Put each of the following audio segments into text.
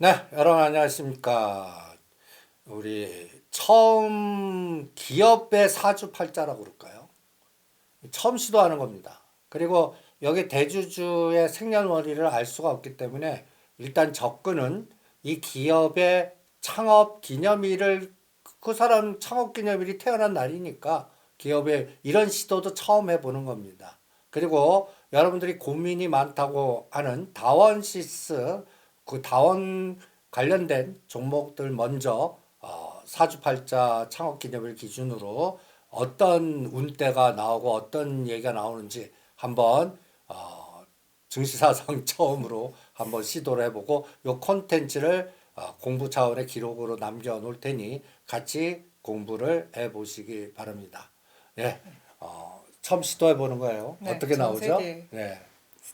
네, 여러분 안녕하십니까. 우리 처음 기업의 사주팔자라고 그럴까요? 처음 시도하는 겁니다. 그리고 여기 대주주의 생년월일을 알 수가 없기 때문에 일단 접근은 이 기업의 창업 기념일을 그 사람 창업 기념일이 태어난 날이니까 기업의 이런 시도도 처음 해보는 겁니다. 그리고 여러분들이 고민이 많다고 하는 다원시스 그 다원 관련된 종목들 먼저 사주팔자 창업기념일 기준으로 어떤 운대가 나오고 어떤 얘기가 나오는지 한번 증시사상 처음으로 한번 시도를 해보고 요 콘텐츠를 공부 차원의 기록으로 남겨놓을 테니 같이 공부를 해보시기 바랍니다. 예, 처음 시도해보는 거예요. 네, 어떻게 전 나오죠? 세계 네,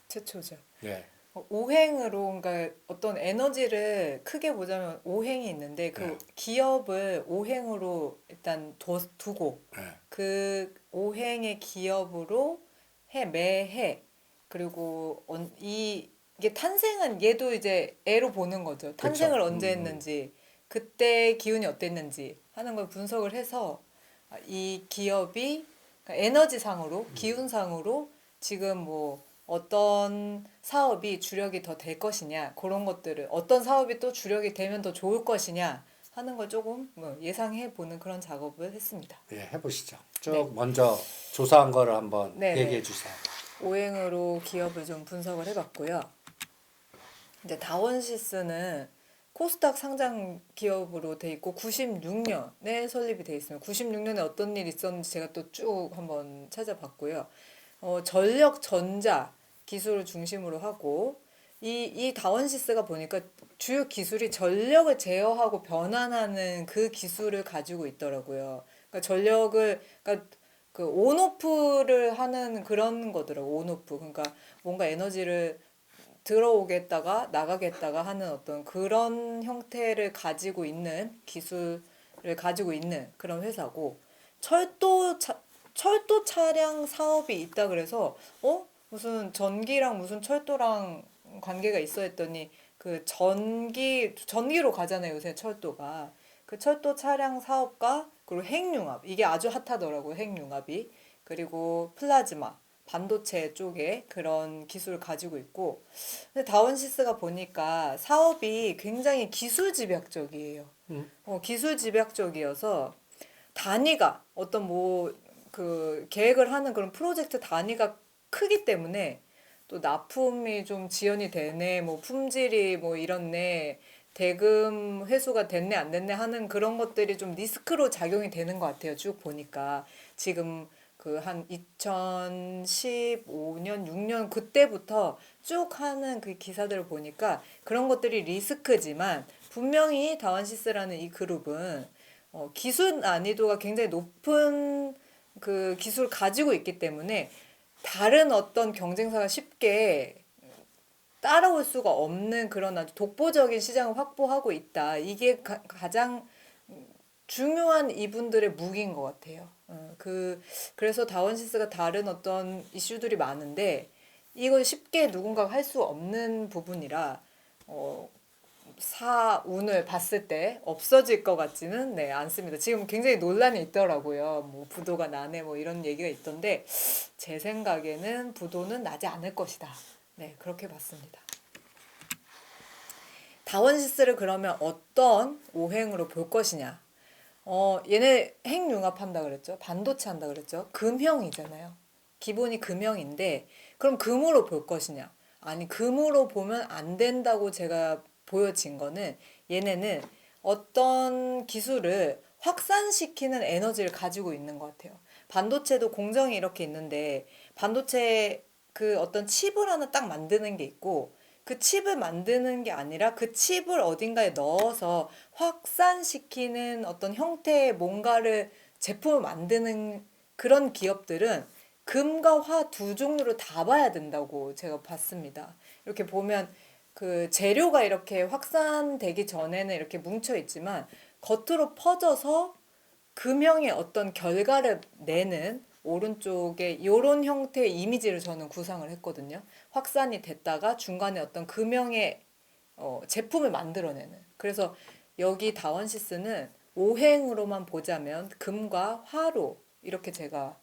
최초죠. 네, 오행으로, 그러니까 어떤 에너지를 크게 보자면 오행이 있는데 네, 그 기업을 오행으로 일단 두고 네. 그 오행의 기업으로 매해 그리고 이게 탄생은 얘도 이제 애로 보는 거죠. 그쵸. 탄생을 언제 했는지 그때 기운이 어땠는지 하는 걸 분석을 해서 이 기업이 그러니까 에너지상으로 기운상으로 지금 뭐 어떤 사업이 주력이 더 될 것이냐 그런 것들을 어떤 사업이 또 주력이 되면 더 좋을 것이냐 하는 걸 조금 뭐 예상해 보는 그런 작업을 했습니다. 예, 해보시죠. 네, 쭉 먼저 조사한 거를 한번 얘기해 네네. 주세요. 오행으로 기업을 좀 분석을 해봤고요. 이제 다원시스는 코스닥 상장 기업으로 돼 있고 96년에 설립이 돼 있습니다. 96년에 어떤 일이 있었는지 제가 또 쭉 한번 찾아봤고요. 전력 전자 기술을 중심으로 하고 이 다원시스가 보니까 주요 기술이 전력을 제어하고 변환하는 그 기술을 가지고 있더라고요. 그러니까 전력을 그러니까 그 온오프를 하는 그런 거더라고. 온오프. 그러니까 뭔가 에너지를 들어오겠다가 나가겠다가 하는 어떤 그런 형태를 가지고 있는 기술을 가지고 있는 그런 회사고 철도 차량 사업이 있다 그래서 무슨 전기랑 무슨 철도랑 관계가 있어 했더니 그 전기로 가잖아요 요새 철도가 그 철도 차량 사업과 그리고 핵융합 이게 아주 핫하더라고요 핵융합이 그리고 플라즈마 반도체 쪽에 그런 기술을 가지고 있고 근데 다원시스가 보니까 사업이 굉장히 기술 집약적이에요. 음, 기술 집약적이어서 단위가 어떤 뭐 그 계획을 하는 그런 프로젝트 단위가 크기 때문에 또 납품이 좀 지연이 되네, 뭐 품질이 뭐 이렇네, 대금 회수가 됐네 안 됐네 하는 그런 것들이 좀 리스크로 작용이 되는 것 같아요. 쭉 보니까 지금 그 한 2015년, 6년 그때부터 쭉 하는 그 기사들을 보니까 그런 것들이 리스크지만 분명히 다원시스라는 이 그룹은 기술 난이도가 굉장히 높은 그 기술을 가지고 있기 때문에 다른 어떤 경쟁사가 쉽게 따라올 수가 없는 그런 아주 독보적인 시장을 확보하고 있다. 이게 가장 중요한 이분들의 무기인 것 같아요. 그래서 다원시스가 다른 어떤 이슈들이 많은데 이걸 쉽게 누군가가 할 수 없는 부분이라 어, 사운을 봤을 때 없어질 것 같지는 않습니다. 지금 굉장히 논란이 있더라고요. 뭐 부도가 나네 뭐 이런 얘기가 있던데 제 생각에는 부도는 나지 않을 것이다. 네, 그렇게 봤습니다. 다원시스를 그러면 어떤 오행으로 볼 것이냐? 얘네 핵융합한다 그랬죠? 반도체 한다 그랬죠? 금형이잖아요. 기본이 금형인데 그럼 금으로 볼 것이냐? 아니 금으로 보면 안 된다고 제가 보여진 거는 얘네는 어떤 기술을 확산시키는 에너지를 가지고 있는 것 같아요. 반도체도 공정이 이렇게 있는데 반도체 그 어떤 칩을 하나 딱 만드는 게 있고 그 칩을 만드는 게 아니라 그 칩을 어딘가에 넣어서 확산시키는 어떤 형태의 뭔가를 제품을 만드는 그런 기업들은 금과 화 두 종류를 다 봐야 된다고 제가 봤습니다. 이렇게 보면 그 재료가 이렇게 확산되기 전에는 이렇게 뭉쳐 있지만 겉으로 퍼져서 금형의 어떤 결과를 내는 오른쪽에 이런 형태의 이미지를 저는 구상을 했거든요. 확산이 됐다가 중간에 어떤 금형의 제품을 만들어내는. 그래서 여기 다원시스는 오행으로만 보자면 금과 화로 이렇게 제가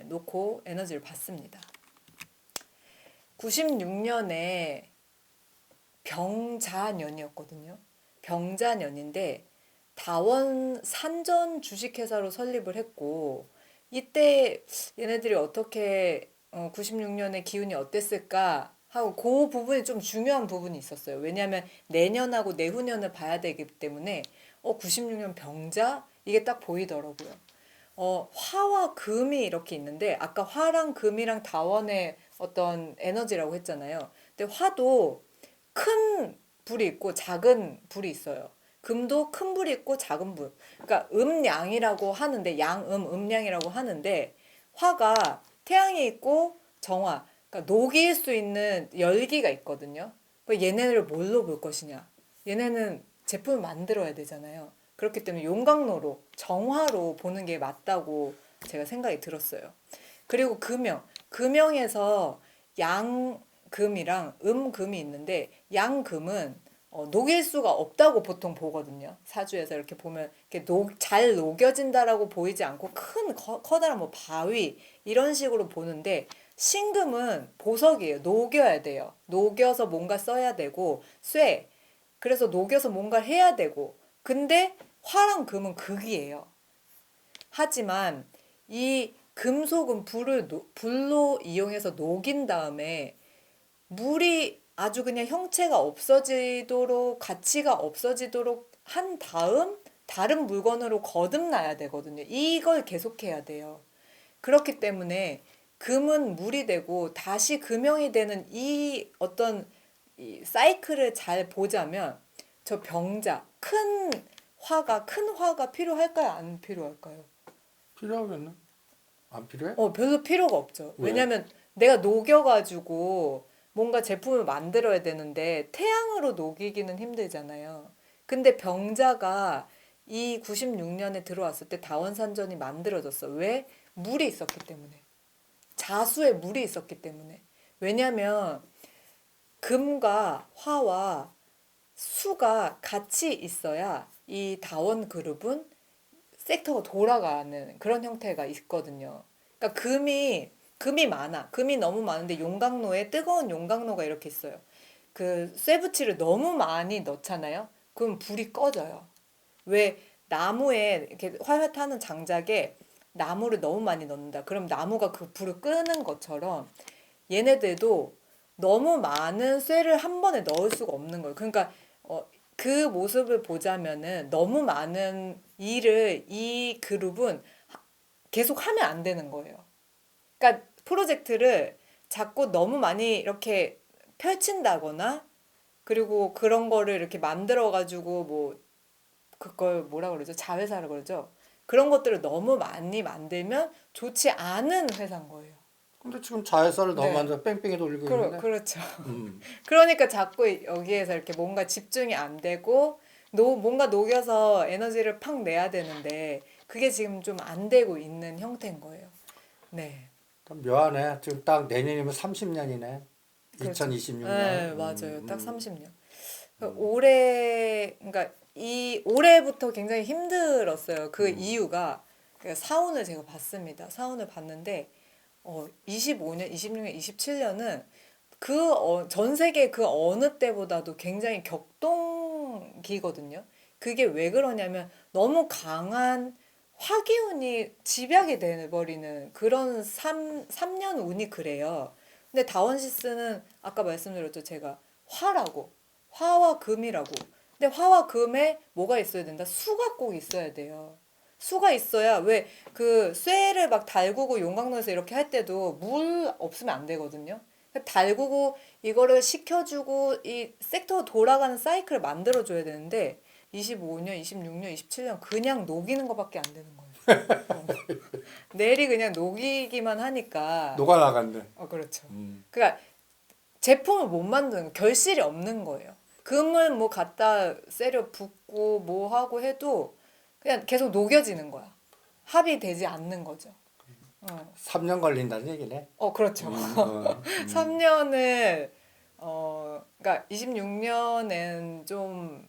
놓고 에너지를 받습니다. 96년에 병자년이었거든요. 병자년인데 다원 산전 주식회사로 설립을 했고 이때 얘네들이 어떻게 96년에 기운이 어땠을까 하고 그 부분이 좀 중요한 부분이 있었어요. 왜냐하면 내년하고 내후년을 봐야 되기 때문에 96년 병자 이게 딱 보이더라고요. 화와 금이 이렇게 있는데 아까 화랑 금이랑 다원의 어떤 에너지라고 했잖아요. 근데 화도 큰 불이 있고 작은 불이 있어요. 금도 큰 불이 있고 작은 불. 그러니까 음양이라고 하는데 음양이라고 하는데 화가 태양이 있고 정화. 그러니까 녹일 수 있는 열기가 있거든요. 그럼 얘네를 뭘로 볼 것이냐? 얘네는 제품을 만들어야 되잖아요. 그렇기 때문에 용광로로 정화로 보는 게 맞다고 제가 생각이 들었어요. 그리고 금형에서 양금이랑 음금이 있는데 양금은 녹일 수가 없다고 보통 보거든요. 사주에서 이렇게 보면 이렇게 잘 녹여진다라고 보이지 않고 큰 커다란 뭐 바위 이런 식으로 보는데 신금은 보석이에요. 녹여야 돼요. 녹여서 뭔가 써야 되고 쇠 그래서 녹여서 뭔가 해야 되고 근데 화랑 금은 극이에요. 하지만 이 금속은 불로 이용해서 녹인 다음에 물이 아주 그냥 형체가 없어지도록 가치가 없어지도록 한 다음 다른 물건으로 거듭나야 되거든요. 이걸 계속해야 돼요. 그렇기 때문에 금은 물이 되고 다시 금형이 되는 이 어떤 이 사이클을 잘 보자면 저 병자 큰 화가 필요할까요? 안 필요할까요? 필요하겠네. 안 필요해? 별로 필요가 없죠. 왜? 왜냐면 내가 녹여가지고 뭔가 제품을 만들어야 되는데 태양으로 녹이기는 힘들잖아요. 근데 병자가 이 96년에 들어왔을 때 다원산전이 만들어졌어. 왜? 물이 있었기 때문에. 자수에 물이 있었기 때문에. 왜냐면 금과 화와 수가 같이 있어야 이 다원 그룹은 섹터가 돌아가는 그런 형태가 있거든요. 그러니까 금이 많아. 금이 너무 많은데 용광로에 뜨거운 용광로가 이렇게 있어요. 그 쇠붙이를 너무 많이 넣잖아요. 그럼 불이 꺼져요. 왜 나무에 이렇게 활활 타는 장작에 나무를 너무 많이 넣는다. 그럼 나무가 그 불을 끄는 것처럼 얘네들도 너무 많은 쇠를 한 번에 넣을 수가 없는 거예요. 그러니까 그 모습을 보자면은 너무 많은 일을 이 그룹은 계속 하면 안 되는 거예요. 그러니까 프로젝트를 자꾸 너무 많이 이렇게 펼친다거나 그리고 그런 거를 이렇게 만들어 가지고 뭐 그걸 뭐라 그러죠? 자회사라 그러죠. 그런 것들을 너무 많이 만들면 좋지 않은 회사인 거예요. 근데 지금 자회사를 너무 네. 만들어 뺑뺑이 돌리고 있는데. 그렇죠. 음. 그러니까 자꾸 여기에서 이렇게 뭔가 집중이 안 되고 뭔가 녹여서 에너지를 팍 내야 되는데 그게 지금 좀 안 되고 있는 형태인 거예요. 네. 참 묘하네. 지금 딱 내년이면 30년이네. 그렇죠. 2026년. 네, 맞아요. 딱 30년. 올해 그러니까 이 올해부터 굉장히 힘들었어요. 그 이유가 그 사운을 제가 봤습니다. 사운을 봤는데 25년, 26년, 27년은 전 세계 그 어느 때보다도 굉장히 격동기거든요. 그게 왜 그러냐면 너무 강한 화기운이 집약이 돼버리는 그런 3년 운이 그래요. 근데 다원시스는 아까 말씀드렸죠. 제가 화라고. 화와 금이라고. 근데 화와 금에 뭐가 있어야 된다? 수가 꼭 있어야 돼요. 수가 있어야 왜 그 쇠를 막 달구고 용광로에서 이렇게 할 때도 물 없으면 안 되거든요. 달구고 이거를 식혀주고 이 섹터 돌아가는 사이클을 만들어줘야 되는데 25년, 26년, 27년 그냥 녹이는 것밖에 안 되는 거예요. 내리 그냥 녹이기만 하니까 녹아나간대. 그렇죠. 그러니까 제품을 못 만드는 결실이 없는 거예요. 금을 뭐 갖다 쇠려 붓고 뭐 하고 해도 그냥 계속 녹여지는 거야. 합이 되지 않는 거죠. 3년 걸린다는 얘기네. 그렇죠. 어. 3년을 그러니까 26년엔 좀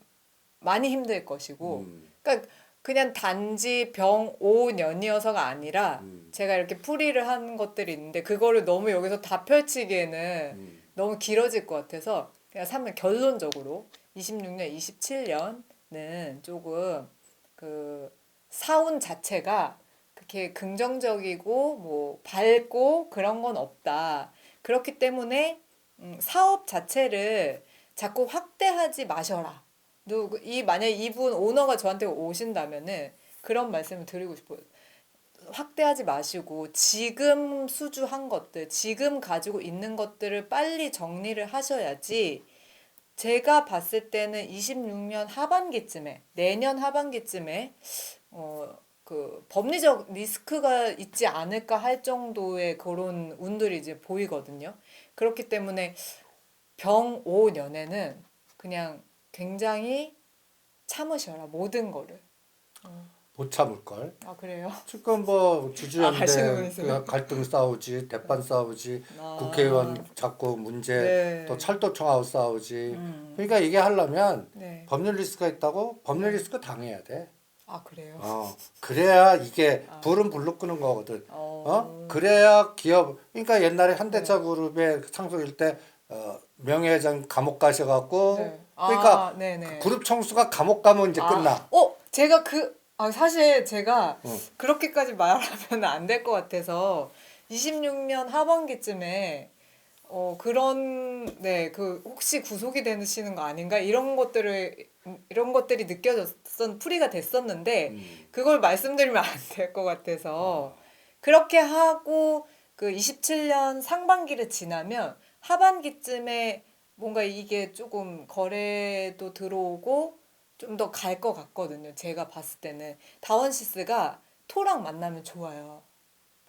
많이 힘들 것이고, 그러니까 그냥 단지 병5년이어서가 아니라 제가 이렇게 풀이를 한 것들이 있는데 그거를 너무 여기서 다 펼치기에는 너무 길어질 것 같아서 그냥 결론적으로 26년, 27년은 조금 그 사운 자체가 그렇게 긍정적이고 뭐 밝고 그런 건 없다. 그렇기 때문에 사업 자체를 자꾸 확대하지 마셔라. 만약에 이분 오너가 저한테 오신다면은 그런 말씀을 드리고 싶어요. 확대하지 마시고 지금 수주한 것들, 지금 가지고 있는 것들을 빨리 정리를 하셔야지 제가 봤을 때는 26년 하반기쯤에, 내년 하반기쯤에 그 법리적 리스크가 있지 않을까 할 정도의 그런 운들이 이제 보이거든요. 그렇기 때문에 병5년에는 그냥 굉장히 참으셔라 모든 거를. 못 참을 걸. 아 그래요? 지금 뭐 아 주주연대 하시는 분이세요? 그 갈등 싸우지, 대판 싸우지, 아 국회의원 자꾸 문제 또 네. 철도청하고 싸우지. 그러니까 이게 하려면 네. 법률 리스크가 있다고 법률 네. 리스크 당해야 돼. 아 그래요? 그래야 이게 아, 불은 불로 끄는 거거든. 어, 그래야 기업, 그러니까 옛날에 네. 현대차 그룹의 상속일 때, 명예회장 감옥 가셔갖고, 네. 그러니까 아, 그 네네. 그룹 총수가 감옥 가면 이제 아, 끝나. 제가 사실 제가 응. 그렇게까지 말하면 안 될 것 같아서 26년 하반기쯤에 네, 혹시 구속이 되시는 거 아닌가? 이런 것들이 풀이가 됐었는데, 그걸 말씀드리면 안 될 것 같아서, 그렇게 하고, 그 27년 상반기를 지나면, 하반기쯤에 뭔가 이게 조금 거래도 들어오고, 좀 더 갈 것 같거든요. 제가 봤을 때는. 다원시스가 토랑 만나면 좋아요.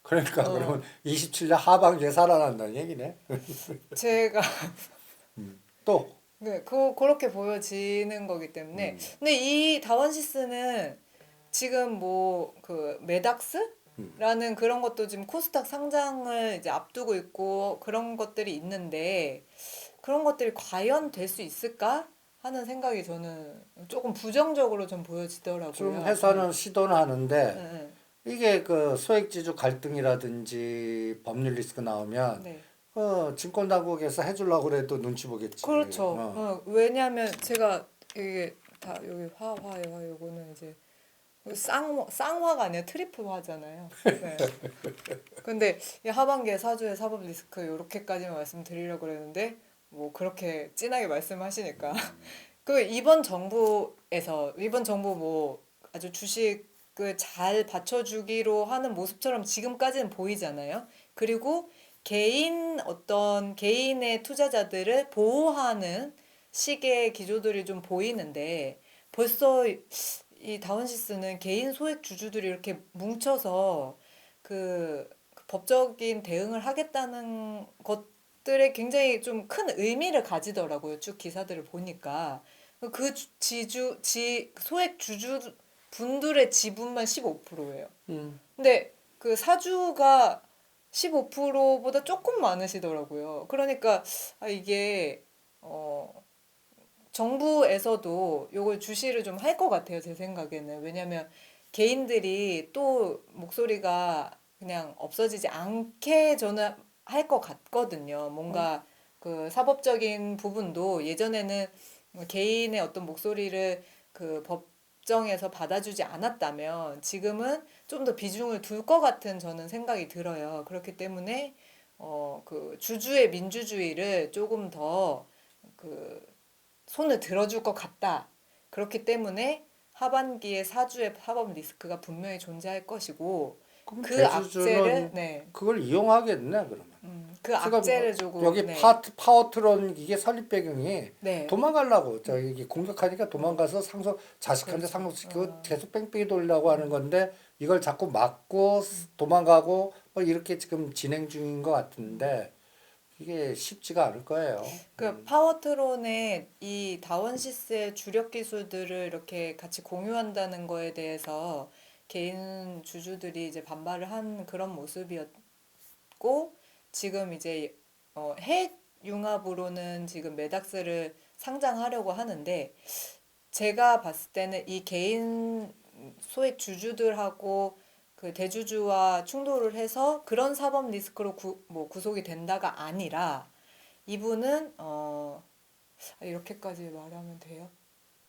그러니까 어, 그러면 27년 하반기에 살아난다는 얘기네. 제가 또, 네, 그렇게 보여지는 거기 때문에. 근데 이 다원시스는 지금 뭐 그 메닥스라는 그런 것도 지금 코스닥 상장을 이제 앞두고 있고 그런 것들이 있는데 그런 것들이 과연 될 수 있을까 하는 생각이 저는 조금 부정적으로 좀 좀 보여지더라고요. 네. 회사는 시도는 하는데, 네, 이게 그 소액지주 갈등이라든지 법률 리스크 나오면, 네. 증권 당국에서 해주려고 그래도 눈치 보겠지. 그렇죠. 왜냐하면 제가 이게 다 여기 화요. 요거는 이제 쌍화가 아니라 트리플 화잖아요. 네. 근데 이 하반기에 사주의 사법 리스크 요렇게까지만 말씀드리려고 그랬는데 뭐 그렇게 진하게 말씀하시니까 이번 정부 뭐 아주 주식을 잘 받쳐주기로 하는 모습처럼 지금까지는 보이잖아요. 그리고 개인의 투자자들을 보호하는 식의 기조들이 좀 보이는데 벌써 이 다원시스는 개인 소액 주주들이 이렇게 뭉쳐서 그 법적인 대응을 하겠다는 것들에 굉장히 좀 큰 의미를 가지더라고요. 쭉 기사들을 보니까. 소액 주주 분들의 지분만 15%예요. 음. 근데 그 사주가 15%보다 조금 많으시더라고요. 그러니까 이게 어 정부에서도 요걸 주시를 좀 할 것 같아요. 제 생각에는. 왜냐면 개인들이 또 목소리가 그냥 없어지지 않게 저는 할 것 같거든요. 뭔가 그 사법적인 부분도 예전에는 개인의 어떤 목소리를 그 법정에서 받아주지 않았다면 지금은 좀 더 비중을 둘 것 같은 저는 생각이 들어요. 그렇기 때문에 그 주주의 민주주의를 조금 더그 손을 들어줄 것 같다. 그렇기 때문에 하반기에 사주의 사법 리스크가 분명히 존재할 것이고 그럼 그 악재를 대주주는 네, 그걸 이용하겠네, 그러면. 그 지금 악재를 조금 여기 네, 파워트론 이게 설립 배경이 네, 도망가려고 저기 공격하니까 어, 도망가서 자식한테 그렇죠. 상속시키고 계속 뺑뺑이 돌려고 하는 건데 이걸 자꾸 막고 도망가고 뭐 이렇게 지금 진행 중인 것 같은데 이게 쉽지가 않을 거예요. 그 파워트론의 이 다원시스의 주력 기술들을 이렇게 같이 공유한다는 거에 대해서 개인 주주들이 이제 반발을 한 그런 모습이었고 지금 이제 어, 해 융합으로는 지금 메닥스를 상장하려고 하는데 제가 봤을 때는 이 개인 소액 주주들하고 그 대주주와 충돌을 해서 그런 사법 리스크로 뭐 구속이 된다가 아니라 이분은 이렇게까지 말하면 돼요?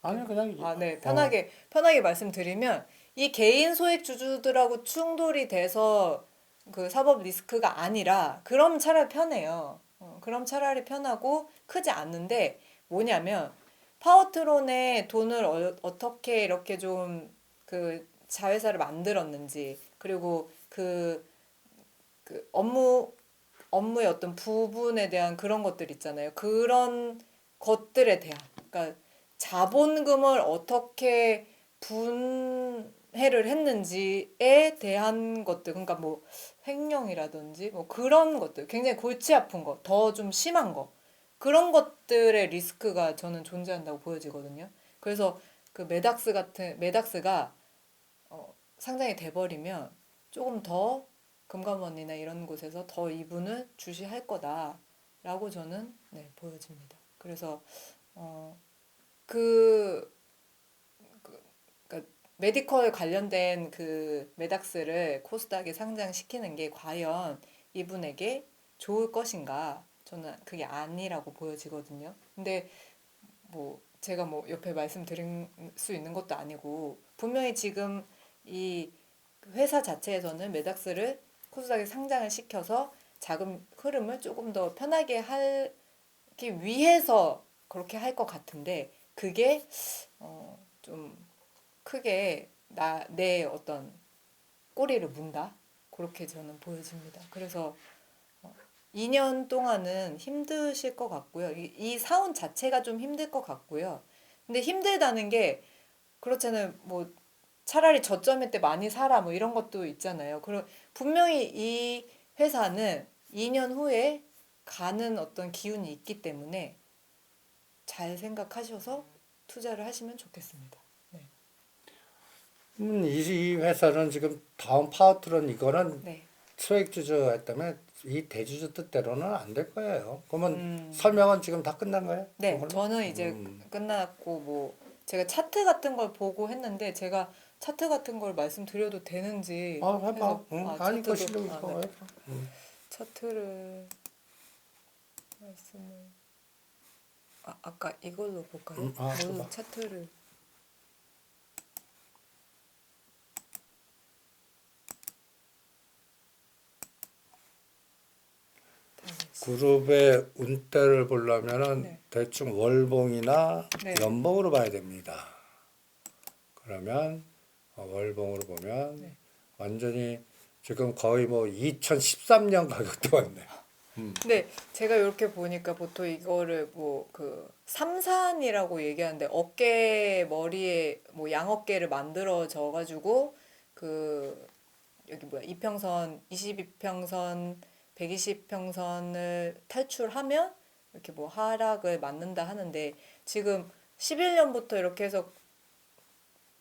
아니 그냥 네. 어, 편하게 말씀드리면 이 개인 소액 주주들하고 충돌이 돼서 그 사법 리스크가 아니라 그럼 차라리 편해요. 그럼 차라리 편하고 크지 않는데 뭐냐면 파워트론에 돈을 어떻게 이렇게 좀 그 자회사를 만들었는지 그리고 그 업무의 어떤 부분에 대한 그런 것들 있잖아요. 그런 것들에 대한 그러니까 자본금을 어떻게 분해를 했는지에 대한 것들 그러니까 뭐 횡령이라든지 뭐 그런 것들 굉장히 골치 아픈 거, 더 좀 심한 거 그런 것들의 리스크가 저는 존재한다고 보여지거든요. 그래서 그 메닥스가 상장이 돼버리면 조금 더 금감원이나 이런 곳에서 더 이분을 주시할 거다라고 저는 네, 보여집니다. 그래서 어, 그, 그러니까 메디컬 관련된 그 메닥스를 코스닥에 상장시키는 게 과연 이분에게 좋을 것인가? 저는 그게 아니라고 보여지거든요. 근데 뭐 제가 뭐 옆에 말씀드릴 수 있는 것도 아니고 분명히 지금 이 회사 자체에서는 메닥스를 코스닥에 상장을 시켜서 자금 흐름을 조금 더 편하게 하기 위해서 그렇게 할 것 같은데 그게 좀 크게 내 어떤 꼬리를 문다 그렇게 저는 보여집니다. 그래서 2년 동안은 힘드실 것 같고요. 이 사원 자체가 좀 힘들 것 같고요. 근데 힘들다는 게 그렇잖아요. 뭐 차라리 저점일 때 많이 사라 뭐 이런 것도 있잖아요. 그럼 분명히 이 회사는 2년 후에 가는 어떤 기운이 있기 때문에 잘 생각하셔서 투자를 하시면 좋겠습니다. 네. 이 회사는 지금 다음 파워트론 이거는 네. 소액주주였기 때문에 이 대주주 뜻대로는 안 될 거예요. 그러면 음. 설명은 지금 다 끝난 거예요? 네. 이걸로? 저는 이제 끝났고 뭐 제가 차트 같은 걸 보고 했는데 제가 차트 같은 걸 말씀드려도 되는지 해봐. 해서 응. 아니, 그 차트도 실력 네. 있어. 해봐. 차트를 말씀을 아까 이걸로 볼까요? 뭘로 해봐. 차트를 다시 그룹의 운대를 보려면은 네. 대충 월봉이나 네. 연봉으로 봐야 됩니다. 그러면 월봉으로 보면 네. 완전히 지금 거의 뭐 2013년 가격도 왔네. 근데 제가 이렇게 보니까 보통 이거를 뭐 그 삼산이라고 얘기하는데 어깨 머리에 뭐 양어깨를 만들어져 가지고 그 여기 뭐야 이평선 22평선 120평선을 탈출하면 이렇게 뭐 하락을 맞는다 하는데 지금 11년부터 이렇게 해서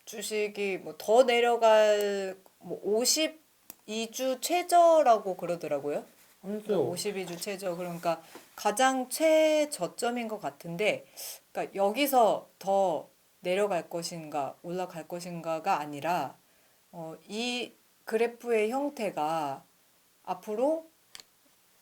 주식이 뭐 더 내려갈 뭐 52주 최저라고 그러더라고요. 그러니까 아니죠. 52주 최저 그러니까 가장 최저점인 것 같은데 그러니까 여기서 더 내려갈 것인가 올라갈 것인가가 아니라 이 그래프의 형태가 앞으로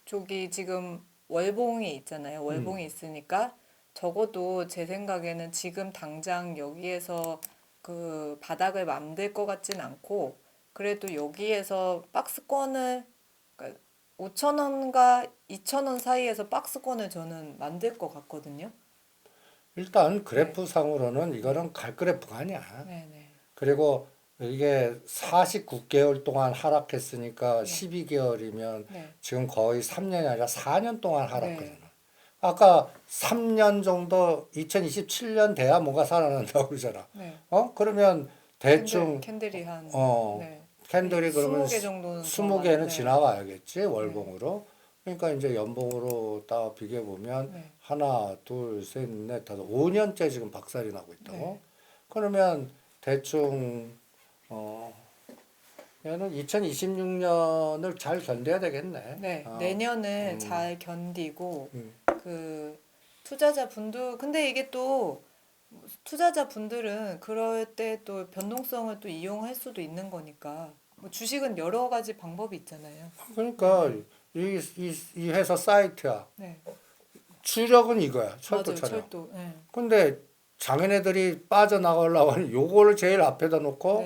저기 지금 월봉이 있잖아요. 월봉이 있으니까 적어도 제 생각에는 지금 당장 여기에서 그 바닥을 만들 것 같진 않고 그래도 여기에서 박스권을 그러니까 5천 원과 2천 원 사이에서 박스권을 저는 만들 것 같거든요. 일단 네, 그래프 상으로는 네, 이거는 갈 그래프가 아니야. 네, 네, 그리고 이게 49개월 동안 하락했으니까 네, 12개월이면 네, 지금 거의 3년이 아니라 4년 동안 네. 하락하잖아. 아까 3년 정도 2027년 돼야 뭔가 살아난다고 그러잖아. 네. 그러면 대충 캔들이 한 어 네. 한 캔들이 그러면 20개 정도는 더 20개는 네. 지나가야겠지 네. 월봉으로. 그러니까 이제 연봉으로 딱 비교해 보면 네. 하나, 둘, 셋, 넷, 다섯, 5년째 지금 박살이 나고 네. 있다고. 그러면 대충 어 얘는 2026년을 잘 견뎌야 되겠네. 네, 어. 내년을 잘 견디고 음. 그 투자자분들 근데 이게 또 투자자분들은 그럴 때 또 변동성을 또 이용할 수도 있는 거니까 뭐 주식은 여러 가지 방법이 있잖아요. 그러니까 이 회사 사이트야. 네, 주력은 이거야. 철도 맞아요. 촬영. 철도. 네. 근데 장애네들이 빠져나가려고 하는 요거를 제일 앞에다 놓고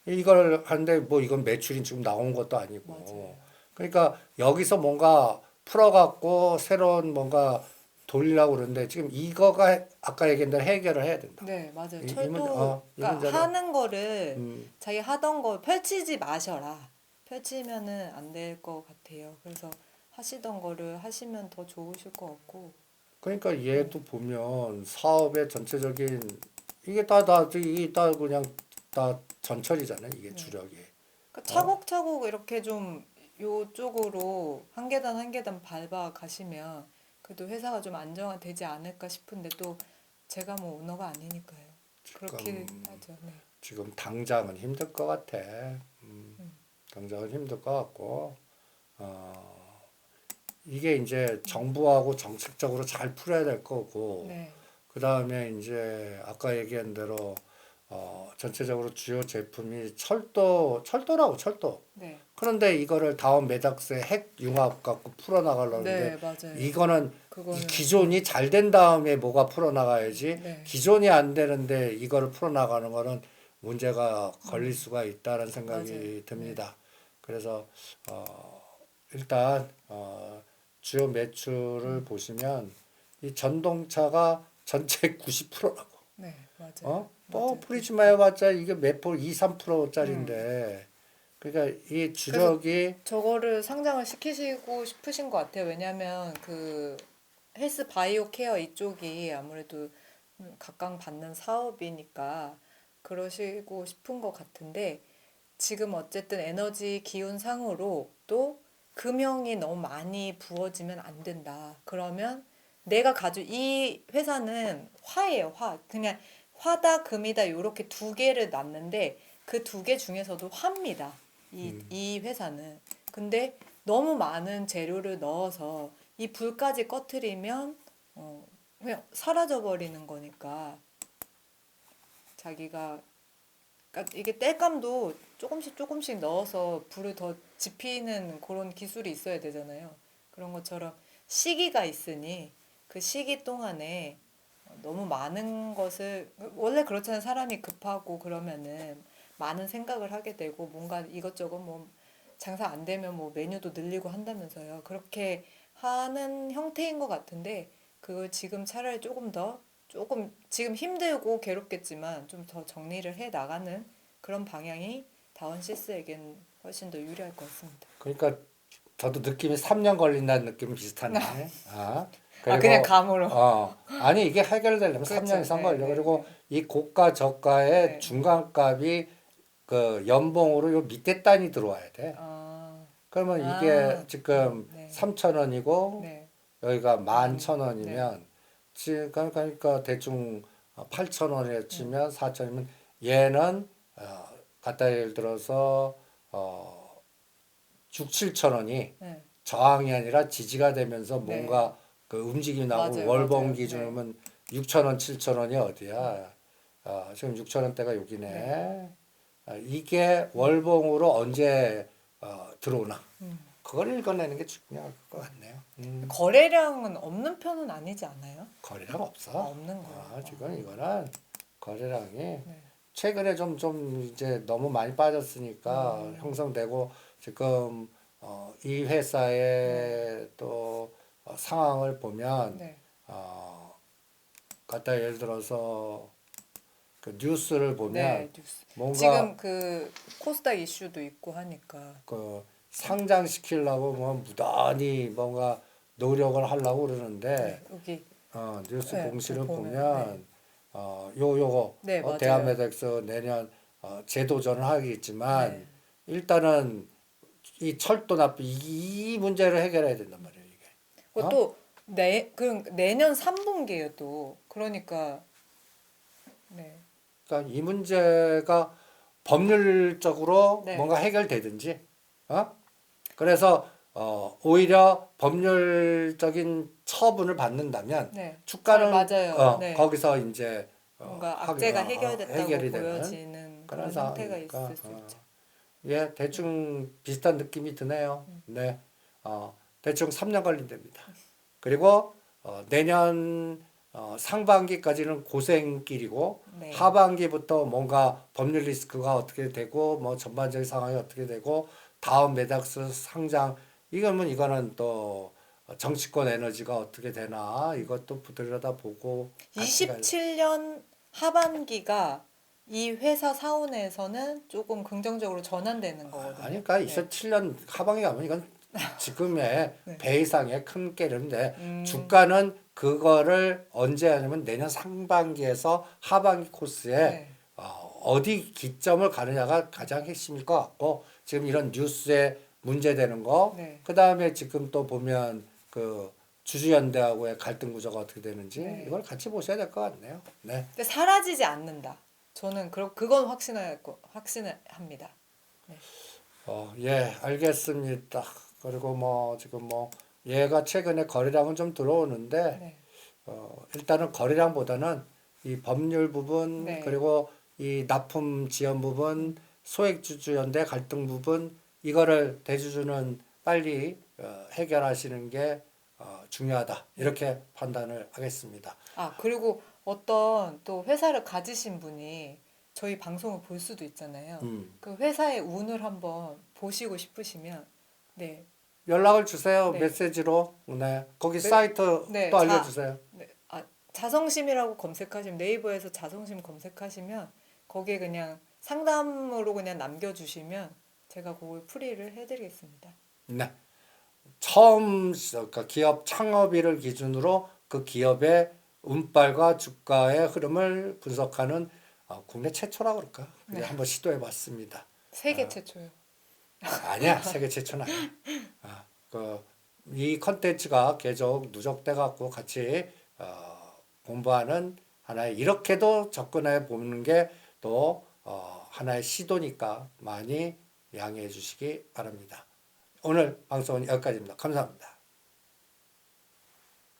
네, 이걸 하는데 뭐 이건 매출이 지금 나온 것도 아니고. 맞아요. 그러니까 여기서 뭔가 풀어갖고 새로운 뭔가 돌리려고 그러는데 지금 이거가 아까 얘기한 대로 해결을 해야 된다. 네, 맞아요. 이 철도, 문제, 이 그러니까 문제는 하는 거를 음, 자기 하던 거 펼치지 마셔라. 펼치면은 안 될 것 같아요. 그래서 하시던 거를 하시면 더 좋으실 것 같고. 그러니까 얘도 보면 사업의 전체적인 이게 다 그냥 다 전철이잖아요. 이게 네. 주력이. 그러니까 차곡차곡 이렇게 좀 요쪽으로 한 계단 한 계단 밟아 가시면 그래도 회사가 좀 안정화되지 않을까 싶은데 또 제가 뭐 오너가 아니니까요. 그렇게 하죠. 네. 지금 당장은 힘들 것 같아. 음. 당장은 힘들 것 같고, 이게 이제 정부하고 정책적으로 잘 풀어야 될 거고, 네. 그 다음에 이제 아까 얘기한 대로, 전체적으로 주요 제품이 철도라고, 철도. 네. 그런데 이거를 다음 매닥스 핵 융합 갖고 풀어나가려는데, 네, 맞아요. 이거는 그거는 기존이 잘 된 다음에 뭐가 풀어나가야지, 네. 기존이 안 되는데 이거를 풀어나가는 거는 문제가 걸릴 수가 있다는 맞아요. 생각이 듭니다. 그래서 일단 주요 매출을 보시면 이 전동차가 전체 90%라고. 네, 맞아요. 뭐 맞아요. 프리즈마 해봤자 이게 몇 프로, 2, 3%짜리인데. 그러니까 이 그래서 주력이 저거를 상장을 시키시고 싶으신 것 같아요. 왜냐하면 그 헬스 바이오 케어 이쪽이 아무래도 각광받는 사업이니까 그러시고 싶은 것 같은데 지금 어쨌든 에너지 기운 상으로 또 금형이 너무 많이 부어지면 안 된다. 그러면 내가 가지고 이 회사는 화예요, 화. 그냥 화다, 금이다 요렇게 두 개를 놨는데 그 두 개 중에서도 화입니다. 이 회사는. 근데 너무 많은 재료를 넣어서 이 불까지 꺼트리면 그냥 사라져 버리는 거니까 자기가 그러니까 이게 땔감도 조금씩 조금씩 넣어서 불을 더 지피는 그런 기술이 있어야 되잖아요. 그런 것처럼 시기가 있으니 그 시기 동안에 너무 많은 것을 원래 그렇잖아요. 사람이 급하고 그러면은 많은 생각을 하게 되고 뭔가 이것저것 뭐 장사 안 되면 뭐 메뉴도 늘리고 한다면서요. 그렇게 하는 형태인 것 같은데 그걸 지금 차라리 조금 지금 힘들고 괴롭겠지만 좀 더 정리를 해 나가는 그런 방향이 다원시스에겐 훨씬 더 유리할 것 같습니다. 그러니까 저도 느낌이 3년 걸린다는 느낌이 비슷하네. 아 그냥 그리고 감으로. 아니 이게 해결되려면 3년 그렇죠. 이상 네, 걸려. 네, 그리고 네. 이 고가 저가의 네. 중간값이 그 연봉으로 요 밑에 단이 들어와야 돼. 아, 그러면 이게 아, 지금 네, 3,000원이고 네, 여기가 네, 11,000원이면 지금 그러니까 대충 8,000원에 치면 4,000원이면 얘는 갖다 예를 들어서 6, 7,000원이 네, 저항이 아니라 지지가 되면서 네, 뭔가 그 움직임이 나고 맞아요, 월봉 맞아요. 네, 기준이면 6,000원, 7,000원이 어디야? 지금 6,000원대가 네, 여기네. 이게 월봉으로 언제 들어오나? 음. 그걸 읽어내는 게 중요할 것 같네요. 거래량은 없는 편은 아니지 않아요? 거래량 아, 없어. 없는 거예요. 지금 이거는 거래량이 네, 최근에 좀 이제 너무 많이 빠졌으니까 형성되고 지금 이 네, 회사의 또 상황을 보면 네, 갖다 예를 들어서 그 뉴스를 보면 네, 뉴스. 뭔가 지금 그 코스닥 이슈도 있고 하니까. 그 상장시키려고 뭐 무단히 뭔가 노력을 하려고 그러는데 네, 여기 뉴스 네, 공시를 보면 네, 보면 요거 네, 맞아요. 대한메덱스 내년 재도전을 하겠지만 네. 일단은 이 철도 납부 이 문제를 해결해야 된단 말이에요 이게. 어? 그것도 그 내년 3분기에요 또. 그러니까 네. 그러니까 이 문제가 법률적으로 네. 뭔가 해결되든지, 그래서 오히려 법률적인 처분을 받는다면 네. 주가는 맞아요. 네. 거기서 이제 뭔가 하기- 악재가 해결이 해결됐다고 되는 보여지는 그런 그런 형태가 상황이니까 있을 수 있죠. 예, 대충 비슷한 느낌이 드네요. 네, 대충 3년 걸린답니다. 그리고 내년 상반기까지는 고생길이고 네. 하반기부터 뭔가 법률 리스크가 어떻게 되고 뭐 전반적인 상황이 어떻게 되고 다음 메닥스 상장 이거는 또 정치권 에너지가 어떻게 되나 이것도 들여다보고 같이 가야 27년 하반기가 이 회사 사원에서는 조금 긍정적으로 전환되는 거거든요. 아니, 그러니까 네. 27년 하반기 가면 이건 지금의 네. 배 이상의 큰 깨는데 음, 주가는 그거를 언제 하냐면 내년 상반기에서 하반기 코스에 네. 어디 기점을 가느냐가 가장 핵심일 것 같고 지금 이런 뉴스에 문제되는 거 네. 그다음에 지금 또 보면 그 주주연대하고의 갈등 구조가 어떻게 되는지 네. 이걸 같이 보셔야 될 것 같네요. 네. 근데 사라지지 않는다. 저는 그건 확신합니다. 네. 예, 알겠습니다. 그리고 뭐 지금 뭐 얘가 최근에 거래량은 좀 들어오는데 네. 일단은 거래량보다는 이 법률 부분 네. 그리고 이 납품 지연 부분 소액주주연대 갈등 부분 이거를 대주주는 빨리 해결하시는 게 중요하다 이렇게 판단을 하겠습니다. 아, 그리고 어떤 또 회사를 가지신 분이 저희 방송을 볼 수도 있잖아요. 음. 그 회사의 운을 한번 보시고 싶으시면, 네, 연락을 주세요. 네, 메시지로. 네. 거기 네, 사이트 네, 또 알려주세요. 네, 자성심이라고 검색하시면 네이버에서 자성심 검색하시면 거기에 그냥 상담으로 그냥 남겨주시면 제가 그걸 풀이를 해드리겠습니다. 네. 처음 그러니까 기업 창업일을 기준으로 그 기업의 운빨과 주가의 흐름을 분석하는 국내 최초라고 그럴까? 그래 네, 한번 시도해 봤습니다. 세계 최초요. 아니야, 세계 최초는 아니야. 이 컨텐츠가 계속 누적돼 갖고 같이 공부하는 하나의 이렇게도 접근해 보는 게 또 하나의 시도니까 많이 양해해 주시기 바랍니다. 오늘 방송은 여기까지입니다. 감사합니다.